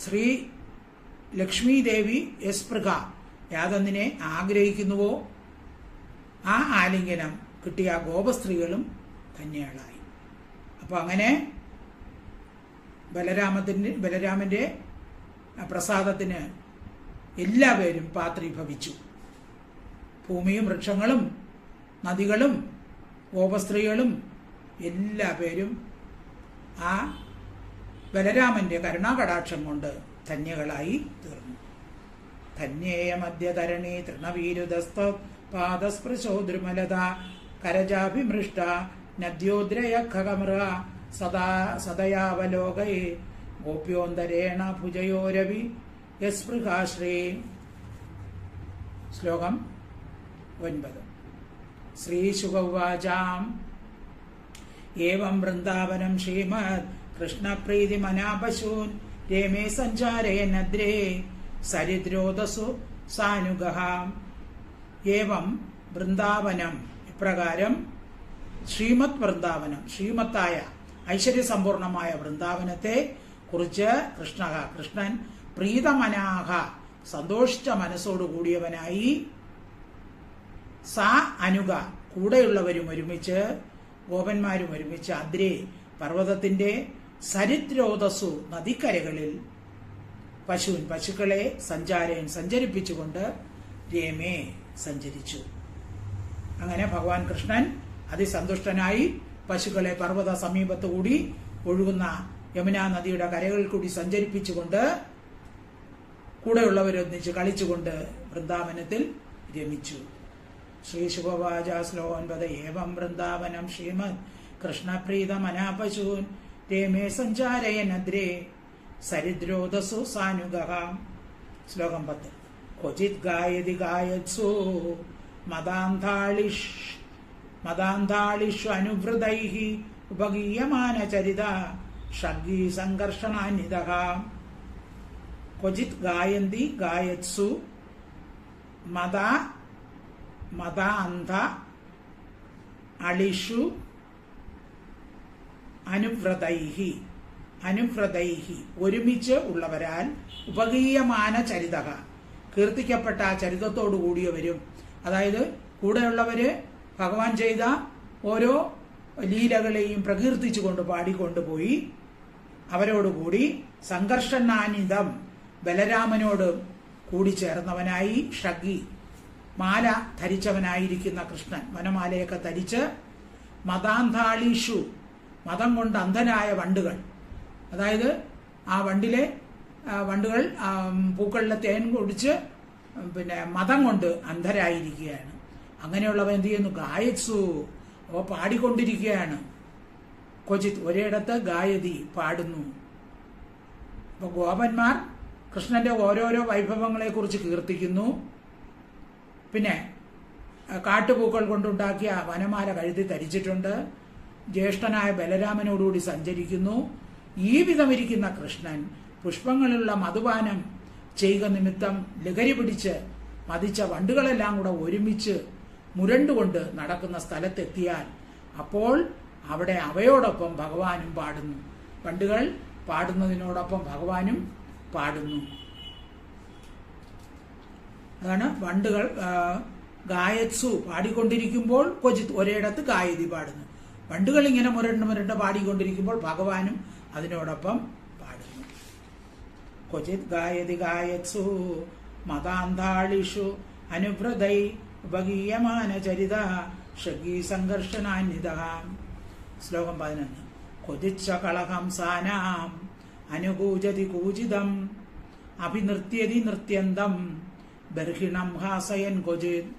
ശ്രീ ലക്ഷ്മി ദേവി യസ്പൃഹ, യാതൊന്നിനെ ആഗ്രഹിക്കുന്നുവോ ആ ആലിംഗനം കിട്ടിയ ഗോപസ്ത്രീകളും ധന്യകളായി. അപ്പൊ അങ്ങനെ ബലരാമന്റെ പ്രസാദത്തിന് എല്ലാവരും പാത്രീഭവിച്ചു. ഭൂമിയും വൃക്ഷങ്ങളും നദികളും ഗോപസ്ത്രീകളും എല്ലാ പേരും ആ ബലരാമന്റെ കരുണാകടാക്ഷം കൊണ്ട് ധന്യകളായി തീർന്നു. ധന്യേയമദ്യതരണി തൃണവീരുതസ്ത പാദസ്പൃശോ ദ്രുമലത കരജാഭിമൃഷ്ട നദ്യോദ്രയ ഖഗമൃഗ സദയാവലോകൈ ഗോപ്യോന്തരേണ ഭുജയോരവി യസ്പൃഹാശ്രീ. ശ്ലോകം 9. ശ്രീശുകൗവാചാം ഏവം വൃന്ദാവനം ശ്രീമദ് കൃഷ്ണപ്രീതിമനാപശൂൻ രേമേ സഞ്ചാരേനദ്രേ സരിദ്രോദസു സാനുഗഃ. ഏവം വൃന്ദാവനം, ഇപ്രകാരം ശ്രീമത് വൃന്ദാവനം, ശ്രീമത്തായ ഐശ്വര്യസമ്പൂർണമായ വൃന്ദാവനത്തെ കുറിച്ച് കൃഷ്ണൻ പ്രീതമനാഹ, സന്തോഷിച്ച മനസ്സോടുകൂടിയവനായി, സാ അനുഗ, കൂടെയുള്ളവരും ഒരുമിച്ച്, ഗോപന്മാരും ഒരുമിച്ച്, അദ്രേ, പർവ്വതത്തിന്റെ സരിദ്രോദസു, നദിക്കരകളിൽ, പശുക്കളെ സഞ്ചരിപ്പിച്ചുകൊണ്ട് രേമേ, സഞ്ചരിച്ചു. അങ്ങനെ ഭഗവാൻ കൃഷ്ണൻ അതിസന്തുഷ്ടനായി പശുക്കളെ പർവ്വത സമീപത്തുകൂടി ഒഴുകുന്ന യമുനാ നദിയുടെ കരകളിൽ കൂടി സഞ്ചരിപ്പിച്ചുകൊണ്ട് കൂടെയുള്ളവരൊന്നിച്ച് കളിച്ചുകൊണ്ട് വൃന്ദാവനത്തിൽ രമിച്ചു. ശ്രീ ശുഭവാച ശ്ലോകം 9. ഏവം വൃന്ദാവനം ശ്രീമദ് കൃഷ്ണപ്രീതമനാപശൂൻ രേമേ സഞ്ചാരയനദ്രേ സരിദ്രോദസു സാനുഗഃ. ശ്ലോകം 10. ക്വചിത് ഗായതി ഗായത്സു മദാന്താളിഷ്വനുവൃതൈഃ ഉപഗീയമാനചരിത ഷഗ്ഗീ സംഘർഷണാന്വിതഃ ക്വചിത് ഗായന്തി ഗായത്സു മദാന്ധ അളിഷു അനുവ്രതൈഹി ഒരുമിച്ച് ഉള്ളവരാൽ ഉപഗീയമാന ചരിതഃ കീർത്തിക്കപ്പെട്ട ചരിതത്തോടു കൂടിയവരും. അതായത് കൂടെയുള്ളവര് ഭഗവാൻ ചെയ്ത ഓരോ ലീലകളെയും പ്രകീർത്തിച്ചുകൊണ്ട് പാടിക്കൊണ്ടുപോയി അവരോടുകൂടി സംഘർഷണാനിതം ബലരാമനോട് കൂടിച്ചേർന്നവനായി ഷഗ്ഗി മാല ധരിച്ചവനായിരിക്കുന്ന കൃഷ്ണൻ വനമാലയൊക്കെ ധരിച്ച് മതാന്താളിഷു മതം കൊണ്ട് അന്ധനായ വണ്ടുകൾ, അതായത് ആ വണ്ടുകൾ പൂക്കളിലെ തേൻ കുടിച്ച് മതം കൊണ്ട് അന്ധരായിരിക്കുകയാണ്. അങ്ങനെയുള്ളവ എന്ത് ചെയ്യുന്നു? ഗായത്സു പാടിക്കൊണ്ടിരിക്കുകയാണ്. ക്വചിത് ഒരിടത്ത് ഗായതി പാടുന്നു. അപ്പൊ ഗോപന്മാർ കൃഷ്ണന്റെ ഓരോരോ വൈഭവങ്ങളെ കുറിച്ച് കീർത്തിക്കുന്നു. പിന്നെ കാട്ടുപൂക്കൾ കൊണ്ടുണ്ടാക്കിയ വനമാല കഴുതി ധരിച്ചിട്ടുണ്ട്. ജ്യേഷ്ഠനായ ബലരാമനോടുകൂടി സഞ്ചരിക്കുന്നു. ഈ വിധമിരിക്കുന്ന കൃഷ്ണൻ പുഷ്പങ്ങളിലുള്ള മധുപാനം ചെയ്യുക നിമിത്തം ലഹരി പിടിച്ച് മതിച്ച വണ്ടുകളെല്ലാം കൂടെ ഒരുമിച്ച് മുരണ്ടുകൊണ്ട് നടക്കുന്ന സ്ഥലത്തെത്തിയാൽ അപ്പോൾ അവിടെ അവയോടൊപ്പം ഭഗവാനും പാടുന്നു. വണ്ടുകൾ പാടുന്നതിനോടൊപ്പം ഭഗവാനും പാടുന്നു. അതാണ് വണ്ടുകൾ ഗായത്സു പാടിക്കൊണ്ടിരിക്കുമ്പോൾ ക്വചിത് ഒരിടത്ത് ഗായതി പാടുന്നു. വണ്ടുകൾ ഇങ്ങനെ മുരണ്ട് പാടിക്കൊണ്ടിരിക്കുമ്പോൾ ഭഗവാനും അതിനോടൊപ്പം പാടുന്നു. ക്വചിത് ഗായതി ഗായത്സു മതാന്താളിഷു അനുവ്രതൈ ഉപഗീയമാന ചരിത ഷഗ്ഗീ സംഘർഷണാന്വിതഃ. ശ്ലോകം 11. ക്വചിച്ച കളഹംസാനാം അനുകൂജതി കൂജിതം അഭിനൃത്യതി നൃത്യന്തം ബർഹിണം ഹാസയൻ ക്വചിത്.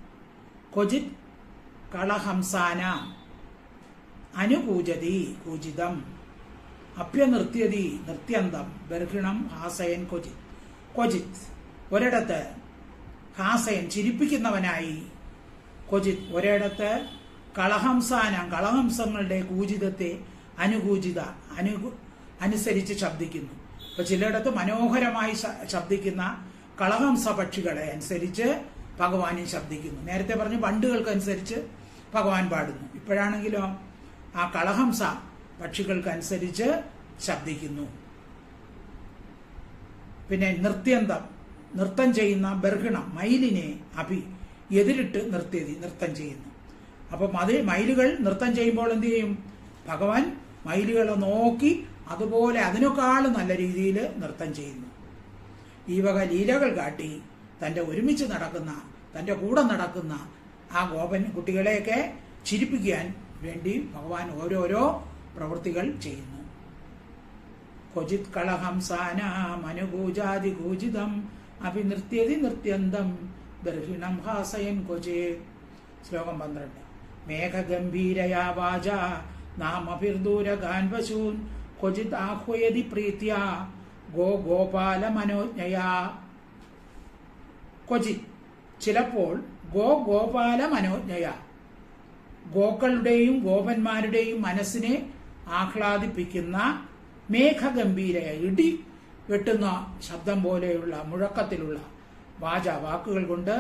ക്വചിത് കളഹംസാനാം അനുകൂജതി കൂജിതം അഭ്യനൃത്യതി നൃത്യന്തം ബർഹിണം ഹാസയൻ ക്വചിത്. ക്വചിത് ഒരിടത്ത് ഹാസയൻ ചിരിപ്പിക്കുന്നവനായി, ക്വചിത് ഒരിടത്ത് കളഹംസാനം കളഹംസങ്ങളുടെ കൂജിതത്തെ അനുസരിച്ച് ശബ്ദിക്കുന്നു. ഇപ്പൊ ചിലയിടത്ത് മനോഹരമായി ശബ്ദിക്കുന്ന കളഹംസ പക്ഷികളെ അനുസരിച്ച് ഭഗവാനും ശബ്ദിക്കുന്നു. നേരത്തെ പറഞ്ഞു വണ്ടുകൾക്കനുസരിച്ച് ഭഗവാൻ പാടുന്നു. ഇപ്പോഴാണെങ്കിലോ ആ കളഹംസ പക്ഷികൾക്കനുസരിച്ച് ശബ്ദിക്കുന്നു. പിന്നെ നൃത്തം ചെയ്യുന്ന ബർഹിണം മയിലിനെ എതിരിട്ട് നൃത്തം ചെയ്യുന്നു. അപ്പൊ മയിലുകൾ നൃത്തം ചെയ്യുമ്പോൾ എന്ത് ചെയ്യും? ഭഗവാൻ മയിലുകളെ നോക്കി അതുപോലെ അതിനേക്കാളും നല്ല രീതിയിൽ നൃത്തം ചെയ്യുന്നു. ഈ വക ലീലകൾ കാട്ടി ഒരുമിച്ച് നടക്കുന്ന തന്റെ കൂടെ നടക്കുന്ന ആ കുട്ടികളെയൊക്കെ ചിരിപ്പിക്കാൻ വേണ്ടി ഭഗവാൻ ഓരോരോ പ്രവൃത്തികൾ ചെയ്യുന്നു. ക്വചിത് കളഹംസാനാം അനുകൂജാതി കൂജിതം അഭിനൃത്യതി നൃത്യന്തം ബർഹിണം ഹാസയൻ ക്വചിത്. ശ്ലോകം 12. മേഘഗംഭീരയാ വാച നാമഭിർദൂരഗാൻ പശൂൻ ക്വചിത് ആഹ്വയതി പ്രീത്യാ ഗോപാല മനോജ്ഞയാ. ക്വചിത് ചിലപ്പോൾ ഗോപാല മനോജ്ഞയാ ഗോക്കളുടെയും ഗോപന്മാരുടെയും മനസ്സിനെ ആഹ്ലാദിപ്പിക്കുന്ന മേഘഗംഭീരയ ഇടി വെട്ടുന്ന ശബ്ദം പോലെയുള്ള മുഴക്കത്തിലുള്ള വാക്കുകൾ കൊണ്ട്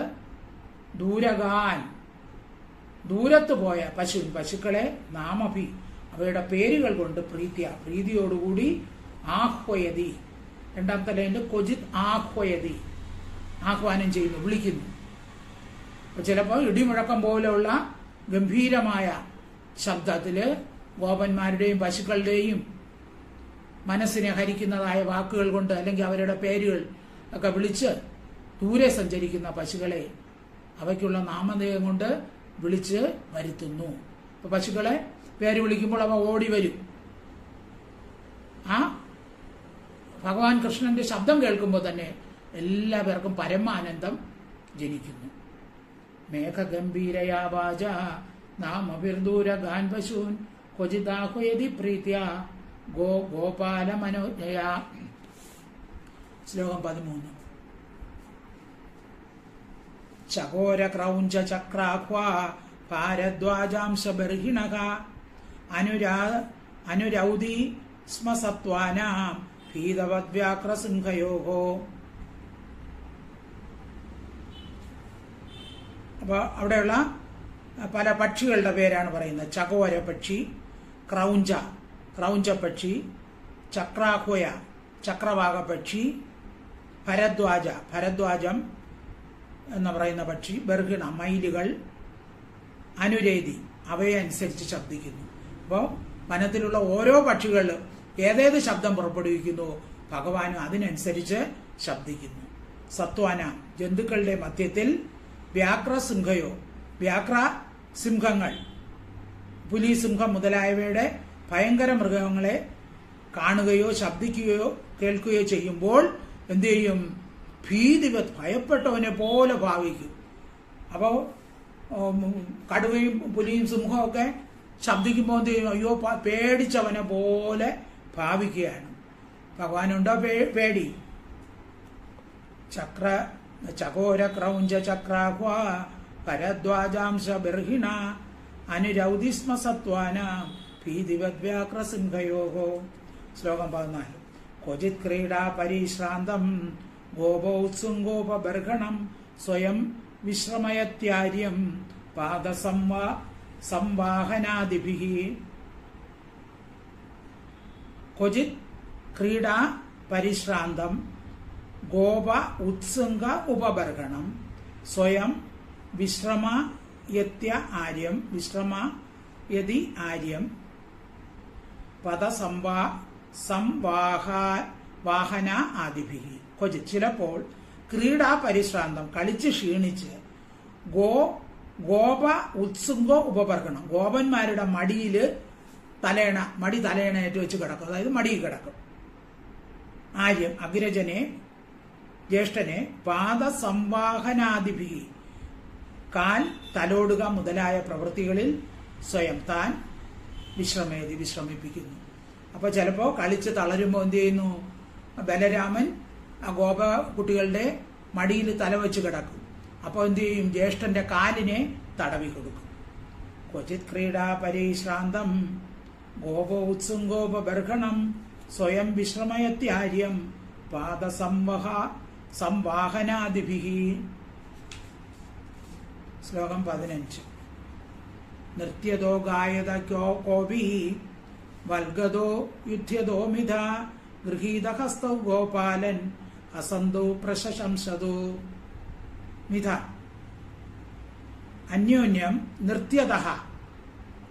ദൂരത്ത് പോയ പശുക്കളെ നാമഭി അവയുടെ പേരുകൾ കൊണ്ട് പ്രീതിയോടുകൂടി ആഹ്വയതി. രണ്ടാമത്തെ ലൈനിൽ ക്വചിത് ആഹ്വയതി ആഹ്വാനം ചെയ്യുന്നു, വിളിക്കുന്നു. ചിലപ്പോൾ ഇടിമുഴക്കം പോലെയുള്ള ഗംഭീരമായ ശബ്ദത്തില് ഗോപന്മാരുടെയും പശുക്കളുടെയും മനസ്സിനെ ഹരിക്കുന്നതായ വാക്കുകൾ കൊണ്ട് അല്ലെങ്കിൽ അവരുടെ പേരുകൾ ഒക്കെ വിളിച്ച് ദൂരെ സഞ്ചരിക്കുന്ന പശുക്കളെ അവയ്ക്കുള്ള നാമധേയം കൊണ്ട് വിളിച്ച് വരുത്തുന്നു. ഇപ്പൊ പശുക്കളെ പേര് വിളിക്കുമ്പോൾ അവ ഓടി വരും. ആ ഭഗവാൻ കൃഷ്ണന്റെ ശബ്ദം കേൾക്കുമ്പോൾ തന്നെ എല്ലാവർക്കും പരമാനന്ദം ജനിക്കുന്നു. മേഘഗംഭീരയാ വാച നാമഭിർദൂരഗാൻ പശൂൻ ക്വചിതാഹ്വയതി പ്രീത്യാ ഗോപാല മനോജ്ഞയാ. ശ്ലോകം 13. ചകോര ക്രൗഞ്ച ചക്രാഹ്വാ ഭാരദ്വാജാംശ ബർഹിണഃ അനുരൗതി സ്മ സത്വാനാം ഭീതവദ്വ്യാക്രസിംഹയോഹോ. അപ്പോൾ അവിടെയുള്ള പല പക്ഷികളുടെ പേരാണ് പറയുന്നത്. ചകോര പക്ഷി, ക്രൗഞ്ച പക്ഷി, ചക്രാഹ്വയ ചക്രവാക പക്ഷി, ഭരദ്വാജം എന്ന് പറയുന്ന പക്ഷി, ബർഹിണ മയിലുകൾ, അനുരേതി അവയെ അനുസരിച്ച് ശബ്ദിക്കുന്നു. അപ്പോൾ വനത്തിലുള്ള ഓരോ പക്ഷികൾ ഏതേത് ശബ്ദം പുറപ്പെടുവിക്കുന്നു ഭഗവാനും അതിനനുസരിച്ച് ശബ്ദിക്കുന്നു. സത്വാന ജന്തുക്കളുടെ മധ്യത്തിൽ വ്യാക്ര സിംഹങ്ങൾ, പുലി, സിംഹം മുതലായവയുടെ ഭയങ്കര മൃഗങ്ങളെ കാണുകയോ ശബ്ദിക്കുകയോ കേൾക്കുകയോ ചെയ്യുമ്പോൾ എന്തു ചെയ്യും? ഭീതിവത് ഭയപ്പെട്ടവനെ പോലെ ഭാവിക്കും. അപ്പോൾ കടുവയും പുലിയും സിംഹവും ഒക്കെ ശബ്ദിക്കുമ്പോൾ എന്ത് ചെയ്യും? അയ്യോ പേടിച്ചവനെ പോലെ ഭാവിക്കുകയാണ്. ഭഗവാനുണ്ടോ പേടി? ചകോര ക്രൗഞ്ച ചക്രാഹ്വ ഭരദ്വാജാംശ ബർഹിണ അനുരൗതി സ്മ സത്വാന ഭീതിവദ്വ്യാക്രസിംഹയോഹോ. ശ്ലോകം 14. ക്വചിത് ക്രീഡാ പരിശ്രാന്തം ഗോപൗത്സുംഗോപബർഹണം സ്വയം വിശ്രമയത്യാര്യം പാദസംവാഹനാദിഭിഃ. ക്വചിത് ക്രീഡാ പരിശ്രാന്തം ഗോപ ഉത്സുംഗ ഉപബർഹണം സ്വയം വിശ്രമയത്യ ആര്യം പദസംവാഹന ആദിഭിഃ. ക്വചിത് ചിലപ്പോൾ ക്രീഡാ പരിശ്രാന്തം കളിച്ച് ക്ഷീണിച്ച് ഗോപ ഉത്സുംഗോ ഉപബർഹണം ഗോപന്മാരുടെ മടി തലയണയേറ്റ് വെച്ച് കിടക്കും. അതായത് മടിയിൽ കിടക്കും. ആര്യം അഗ്രജനെ ജ്യേഷ്ഠനെ പാദസംവാഹനാദിഭിഃ കാൽ തലോടുക മുതലായ പ്രവൃത്തികളിൽ സ്വയം താൻ വിശ്രമിപ്പിക്കുന്നു. അപ്പോൾ ചിലപ്പോൾ കളിച്ച് തളരുമ്പോൾ എന്ത് ചെയ്യുന്നു? ബലരാമൻ ആ ഗോപ കുട്ടികളുടെ മടിയിൽ തലവെച്ച് കിടക്കും. അപ്പോൾ എന്ത് ചെയ്യും? ജ്യേഷ്ഠന്റെ കാലിനെ തടവി കൊടുക്കും. ക്വചിത് ക്രീഡാ പരിശ്രാന്തം ഗോപോത്സുംഗോപബർഹണം സ്വയം വിശ്രമയത്യാര്യം പാദസംവാഹനാദിഭിഃ. ശ്ലോകം 15. നൃത്യതോ ഗായത കോപി വൽഗതോ യുധ്യതോ മിഥ ഗൃഹീതഹസ്തൗ ഗോപാലൻ ഹസന്തോ പ്രശംസതോ. മിഥ അന്യോന്യം നൃത്യതഃ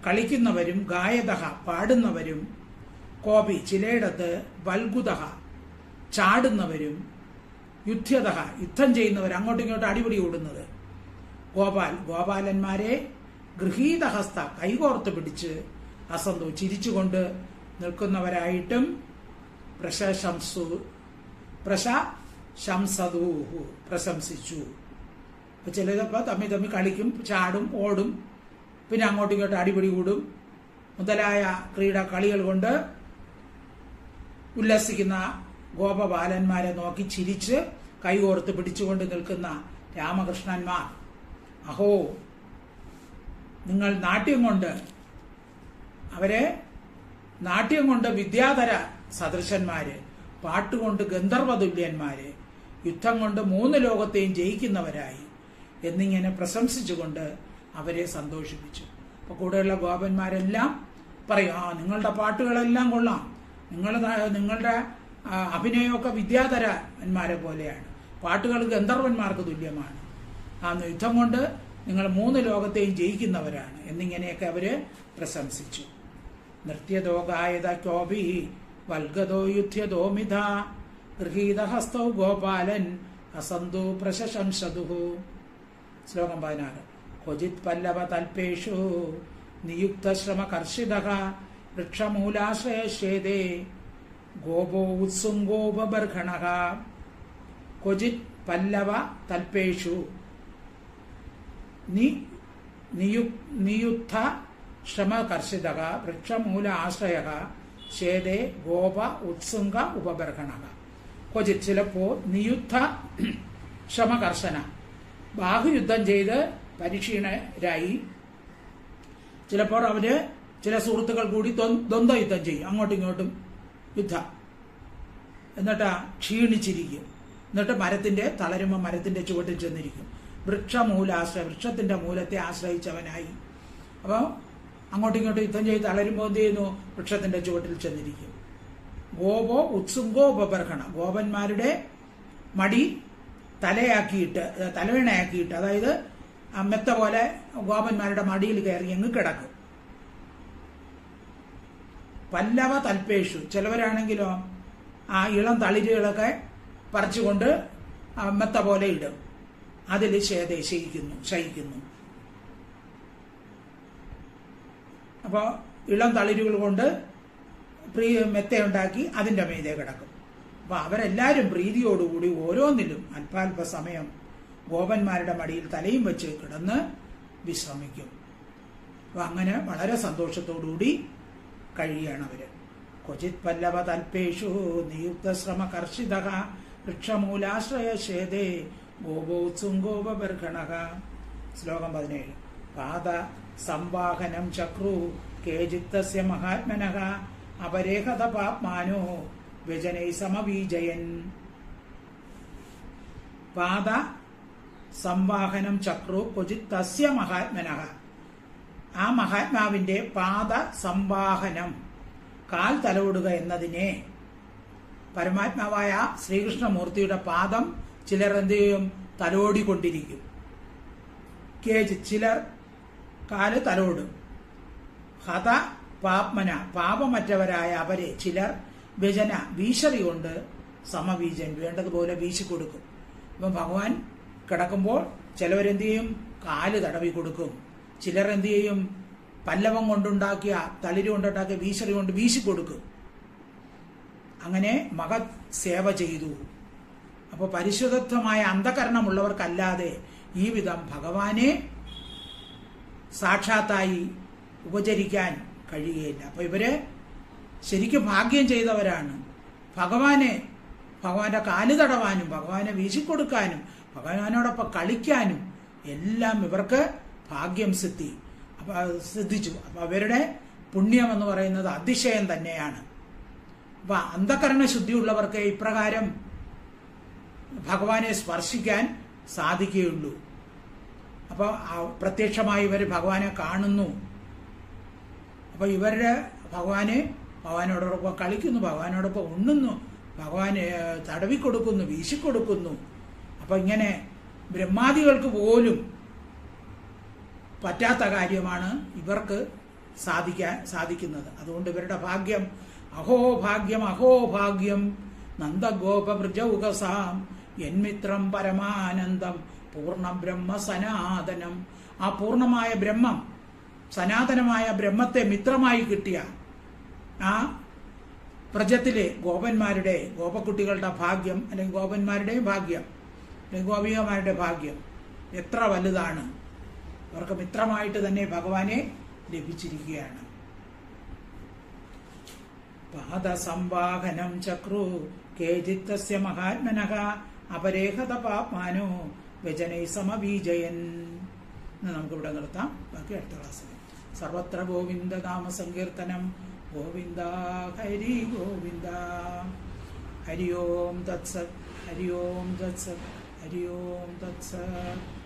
കളിക്കുന്നവരും ഗായതഃ പാടുന്നവരും കോപി ചിലയിടത്ത് വൽഗുതഃ ചാടുന്നവരും യുധ്യതഃ യുദ്ധം ചെയ്യുന്നവർ അങ്ങോട്ടും ഇങ്ങോട്ടും അടിപിടി കൂടുന്നത് ഗോപാലന്മാരെ ഗൃഹീതഹസ്ത കൈകോർത്ത് പിടിച്ച് അസന്തു ചിരിച്ചുകൊണ്ട് നിൽക്കുന്നവരായിട്ടും പ്രശംസിച്ചു. ചിലപ്പോൾ തമ്മി കളിക്കും, ചാടും, ഓടും, പിന്നെ അങ്ങോട്ടും ഇങ്ങോട്ടും അടിപിടി കൂടും മുതലായ കളികൾ കൊണ്ട് ഉല്ലസിക്കുന്ന ഗോപബാലന്മാരെ നോക്കി ചിരിച്ച് കൈകോർത്ത് പിടിച്ചുകൊണ്ട് നിൽക്കുന്ന രാമകൃഷ്ണന്മാർ, അഹോ നിങ്ങൾ നാട്യം കൊണ്ട് വിദ്യാധര സദൃശന്മാര്, പാട്ടുകൊണ്ട് ഗന്ധർവതുല്യന്മാര്, യുദ്ധം കൊണ്ട് 3 ലോകത്തെയും ജയിക്കുന്നവരായി എന്നിങ്ങനെ പ്രശംസിച്ചുകൊണ്ട് അവരെ സന്തോഷിപ്പിച്ചു. അപ്പൊ കൂടെയുള്ള ഗോപന്മാരെല്ലാം പറയും, നിങ്ങളുടെ പാട്ടുകളെല്ലാം കൊള്ളാം, നിങ്ങളുടെ അഭിനയമൊക്കെ വിദ്യാധരന്മാരെ പോലെയാണ്, പാട്ടുകൾ ഗന്ധർവന്മാർക്ക് തുല്യമാണ്, യുദ്ധം കൊണ്ട് നിങ്ങൾ 3 ലോകത്തെയും ജയിക്കുന്നവരാണ് എന്നിങ്ങനെയൊക്കെ അവര് പ്രശംസിച്ചു. നൃത്യതോ ഗായത കോപി വൽഗതോ യുധ്യതോ മിഥ ഗൃഹീതഹസ്തൗ ഗോപാലൻ അസന്തു പ്രശംസതുഃ. ശ്ലോകം 16. ക്വചിത് പല്ലവ തൽപേഷു നിയുക്തശ്രമ കർഷിതഃ വൃക്ഷമൂലാശ്രയശ്ചേദേ ഗോപോ ഉത്സുംഗോപബർഹണഃ. ക്വചിത് പല്ലവ തൽപേഷു നിയുക്ത ശ്രമകർഷിതഃ വൃക്ഷമൂല ആശ്രയഃ ഛേദേ ഗോപ ഉത്സുംഗ ഉപബർഹണഃ. ക്വചിത് ചിലപ്പോൾ നിയുദ്ധ ശ്രമകർഷന ബാഹുയുദ്ധം ചെയ്ത് പരിക്ഷീണരായി ചിലപ്പോൾ അവര് ചില സുഹൃത്തുക്കൾ കൂടി ദ്വന്ദ്വയുദ്ധം ചെയ്യും, അങ്ങോട്ടും ഇങ്ങോട്ടും യുദ്ധം. എന്നിട്ട് ക്ഷീണിച്ചിരിക്കും. എന്നിട്ട് തളരുമ്പോൾ മരത്തിന്റെ ചുവട്ടിൽ ചെന്നിരിക്കും. വൃക്ഷത്തിന്റെ മൂലത്തെ ആശ്രയിച്ചവനായി. അപ്പോൾ അങ്ങോട്ടും ഇങ്ങോട്ടും യുദ്ധം ചെയ്ത് തളരുമ്പോൾ എന്ത് ചെയ്യുന്നു? വൃക്ഷത്തിന്റെ ചുവട്ടിൽ ചെന്നിരിക്കും. ഗോപോ ഉത്സുങ്കോപബർഹണ, ഗോപന്മാരുടെ മടി തലവേണയാക്കിയിട്ട്, അതായത് മെത്ത പോലെ ഗോപന്മാരുടെ മടിയിൽ കയറി അങ്ങ് കിടക്കും. പല്ലവ തൽപേഷു, ചിലവരാണെങ്കിലോ ആ ഇളം തളിരുകളൊക്കെ പറിച്ചുകൊണ്ട് മെത്ത പോലെ ഇടും. അതിൽ ശയിക്കുന്നു. അപ്പോൾ ഇളം തളിരുകൾ കൊണ്ട് മെത്തയുണ്ടാക്കി അതിൻ്റെ മീതെ കിടക്കും. അപ്പോൾ അവരെല്ലാവരും പ്രീതിയോടുകൂടി ഓരോന്നിലും അല്പാൽപ സമയം ഗോപന്മാരുടെ മടിയിൽ തലയും വെച്ച് കിടന്ന് വിശ്രമിക്കും. അപ്പോൾ അങ്ങനെ വളരെ സന്തോഷത്തോടുകൂടി കഴിയുകയാണ് അവര്. ക്വചിത് പല്ലവ തൽപേഷു നിയുക്തശ്രമ കർഷിത വൃക്ഷമൂലാശ്രയശേദേ ഗോപോത്സുങ്കോപബർഗണ. ശ്ലോകം 17. പാദ സംവാഹനം ചക്രു കേചിത്തസ്യ മഹാത്മനഃ അപരേഹത പാപ്മാനോ വ്യജനൈ സമവീജയൻ. പാദ സംവാഹനം ചക്രു ക്വചിത്തസ്യ മഹാത്മനഃ, ആ മഹാത്മാവിന്റെ പാദ സംവാഹനം, കാൽ തലോടുക എന്നതിനെ, പരമാത്മാവായ ശ്രീകൃഷ്ണമൂർത്തിയുടെ പാദം ചിലർ എന്ത് ചെയ്യും? തലോടിക്കൊണ്ടിരിക്കും. ചിലർ കാല് തലോടും. ഹത പാപ്മന, പാപമറ്റവരായ അവരെ ചിലർ വ്യജന, വീശറി കൊണ്ട് സമവീജൻ, വേണ്ടതുപോലെ വീശിക്കൊടുക്കും. ഇപ്പം ഭഗവാൻ കിടക്കുമ്പോൾ ചിലവരെന്ത് ചെയ്യും? കാല് തടവി കൊടുക്കും. ചിലർ എന്ത് ചെയ്യും? പല്ലവം കൊണ്ടുണ്ടാക്കിയ, തളിര് കൊണ്ടുണ്ടാക്കിയ വീശറി കൊണ്ട് വീശിക്കൊടുക്കും. അങ്ങനെ മഹത് സേവ ചെയ്തു. അപ്പോൾ പരിശുദ്ധമായ അന്ധകരണമുള്ളവർക്കല്ലാതെ ഈ വിധം ഭഗവാനെ സാക്ഷാത്തായി ഉപചരിക്കാൻ കഴിയുകയില്ല. അപ്പോൾ ഇവര് ശരിക്കും ഭാഗ്യം ചെയ്തവരാണ്. ഭഗവാന്റെ കാല് തടവാനും ഭഗവാനെ വീശിക്കൊടുക്കാനും ഭഗവാനോടൊപ്പം കളിക്കാനും എല്ലാം ഇവർക്ക് ഭാഗ്യം സിദ്ധിച്ചു. അപ്പൊ അവരുടെ പുണ്യം എന്ന് പറയുന്നത് അതിശയം തന്നെയാണ്. അപ്പൊ അന്ധകരണ ശുദ്ധിയുള്ളവർക്ക് ഇപ്രകാരം ഭഗവാനെ സ്പർശിക്കാൻ സാധിക്കുകയുള്ളൂ. അപ്പൊ പ്രത്യക്ഷമായി ഇവർ ഭഗവാനെ കാണുന്നു. അപ്പൊ ഇവരുടെ ഭഗവാനോടൊപ്പം കളിക്കുന്നു, ഭഗവാനോടൊപ്പം ഉണ്ണുന്നു, ഭഗവാനെ തടവിക്കൊടുക്കുന്നു, വീശിക്കൊടുക്കുന്നു. അപ്പൊ ഇങ്ങനെ ബ്രഹ്മാദികൾക്ക് പോലും പറ്റാത്ത കാര്യമാണ് ഇവർക്ക് സാധിക്കുന്നത്. അതുകൊണ്ട് ഇവരുടെ ഭാഗ്യം അഹോ ഭാഗ്യം നന്ദഗോപവൃജൗകസാം യന്മിത്രം പരമാനന്ദം പൂർണ്ണബ്രഹ്മ സനാതനം. ആ പൂർണ്ണമായ ബ്രഹ്മം, സനാതനമായ ബ്രഹ്മത്തെ മിത്രമായി കിട്ടിയ ആ പ്രജത്തിലെ ഗോപക്കുട്ടികളുടെ ഭാഗ്യം, അല്ലെങ്കിൽ ഗോപന്മാരുടെയും ഭാഗ്യം, അല്ലെങ്കിൽ ഗോപികമാരുടെ ഭാഗ്യം എത്ര വലുതാണ്. അവർക്ക് മിത്രമായിട്ട് തന്നെ ഭഗവാനെ ലഭിച്ചിരിക്കുകയാണ്. പാദസംവാഹനം ചക്രു കേചിത്തസ്യ മഹാത്മനഃ അപരേഹത പാപ്മാനോ വ്യജനൈ സമവീജയൻ. നമുക്കിവിടെ നിർത്താം. ബാക്കി അടുത്ത ക്ലാസ്സിൽ. സർവത്ര ഗോവിന്ദ നാമ സങ്കീർത്തനം. ഗോവിന്ദ ഹരി ഗോവിന്ദ. ഹരി ഓം തത്സത്. ഹരി ഓം തത്സത്. ഹരി ഓം തത്സത്.